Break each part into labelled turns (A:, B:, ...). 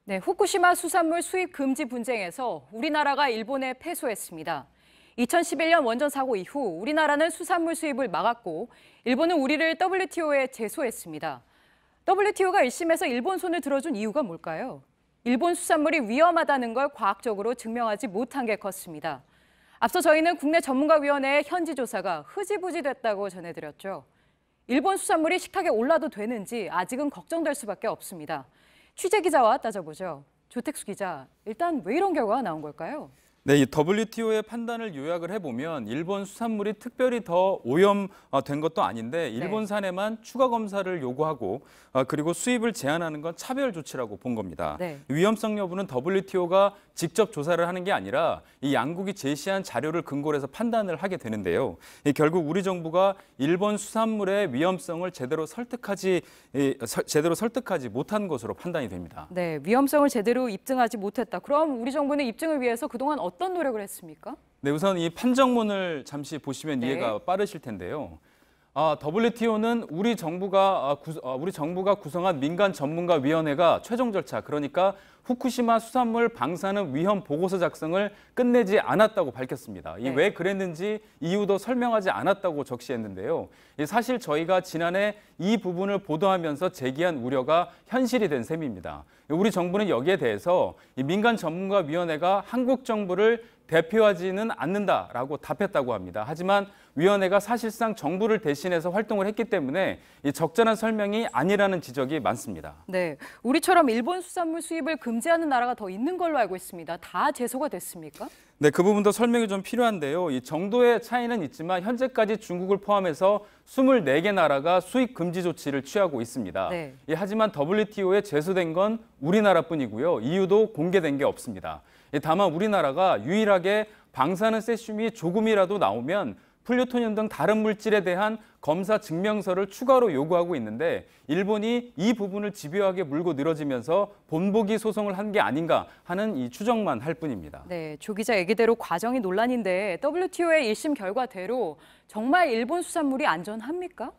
A: 네, 후쿠시마 수산물 수입 금지 분쟁에서 우리나라가 일본에 패소했습니다. 2011년 원전 사고 이후 우리나라는 수산물 수입을 막았고 일본은 우리를 WTO에 제소했습니다. WTO가 1심에서 일본 손을 들어준 이유가 뭘까요? 일본 수산물이 위험하다는 걸 과학적으로 증명하지 못한 게 컸습니다. 앞서 저희는 국내 전문가위원회의 현지 조사가 흐지부지 됐다고 전해드렸죠. 일본 수산물이 식탁에 올라도 되는지 아직은 걱정될 수밖에 없습니다. 취재 기자와 따져보죠. 조택수 기자, 일단 왜 이런 결과가 나온 걸까요?
B: 네, 이 WTO의 판단을 요약을 해보면 일본 수산물이 특별히 더 오염된 것도 아닌데 일본산에만 추가 검사를 요구하고 그리고 수입을 제한하는 건 차별 조치라고 본 겁니다.
A: 네.
B: 위험성 여부는 WTO가 직접 조사를 하는 게 아니라 이 양국이 제시한 자료를 근거로 해서 판단을 하게 되는데요. 결국 우리 정부가 일본 수산물의 위험성을 제대로 설득하지 못한 것으로 판단이 됩니다.
A: 네, 위험성을 제대로 입증하지 못했다. 그럼 우리 정부는 입증을 위해서 그동안 어떤 노력을 했습니까?
B: 네, 우선 이 판정문을 잠시 보시면 이해가 빠르실 텐데요. WTO는 우리 정부가 구성한 민간 전문가 위원회가 최종 절차, 그러니까 후쿠시마 수산물 방사능 위험 보고서 작성을 끝내지 않았다고 밝혔습니다.
A: 네.
B: 왜 그랬는지 이유도 설명하지 않았다고 적시했는데요. 사실 저희가 지난해 이 부분을 보도하면서 제기한 우려가 현실이 된 셈입니다. 우리 정부는 여기에 대해서 이 민간 전문가 위원회가 한국 정부를 대표하지는 않는다라고 답했다고 합니다. 하지만 위원회가 사실상 정부를 대신해서 활동을 했기 때문에 이 적절한 설명이 아니라는 지적이 많습니다.
A: 네, 우리처럼 일본 수산물 수입을 금지하는 나라가 더 있는 걸로 알고 있습니다. 다 제소가 됐습니까?
B: 네, 그 부분도 설명이 좀 필요한데요. 이 정도의 차이는 있지만 현재까지 중국을 포함해서 24개 나라가 수입 금지 조치를 취하고 있습니다.
A: 네.
B: 하지만 WTO에 제소된 건 우리나라뿐이고요. 이유도 공개된 게 없습니다. 다만 우리나라가 유일하게 방사능 세슘이 조금이라도 나오면 플루토늄 등 다른 물질에 대한 검사 증명서를 추가로 요구하고 있는데 일본이 이 부분을 집요하게 물고 늘어지면서 본보기 소송을 한 게 아닌가 하는 이 추정만 할 뿐입니다.
A: 네, 조 기자 얘기대로 과정이 논란인데 WTO의 1심 결과대로 정말 일본 수산물이 안전합니까?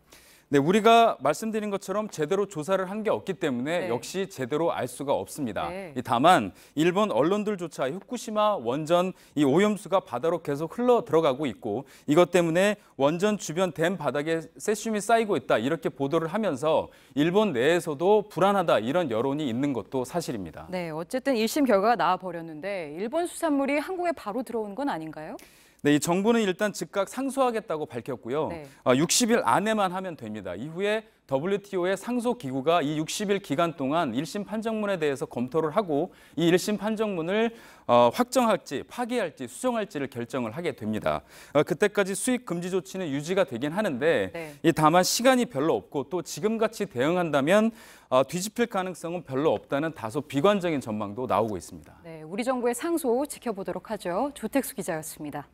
B: 네, 우리가 말씀드린 것처럼 제대로 조사를 한 게 없기 때문에 역시 제대로 알 수가 없습니다. 다만 일본 언론들조차 후쿠시마 원전 이 오염수가 바다로 계속 흘러 들어가고 있고 이것 때문에 원전 주변 댐 바닥에 세슘이 쌓이고 있다 이렇게 보도를 하면서 일본 내에서도 불안하다 이런 여론이 있는 것도 사실입니다.
A: 네, 어쨌든 1심 결과가 나와버렸는데 일본 수산물이 한국에 바로 들어온 건 아닌가요?
B: 네, 이 정부는 일단 즉각 상소하겠다고 밝혔고요. 60일 안에만 하면 됩니다. 이후에 WTO의 상소기구가 이 60일 기간 동안 1심 판정문에 대해서 검토를 하고 이 1심 판정문을 확정할지 파기할지 수정할지를 결정을 하게 됩니다. 그때까지 수입 금지 조치는 유지가 되긴 하는데 다만 시간이 별로 없고 또 지금같이 대응한다면 뒤집힐 가능성은 별로 없다는 다소 비관적인 전망도 나오고 있습니다.
A: 네, 우리 정부의 상소 지켜보도록 하죠. 조택수 기자였습니다.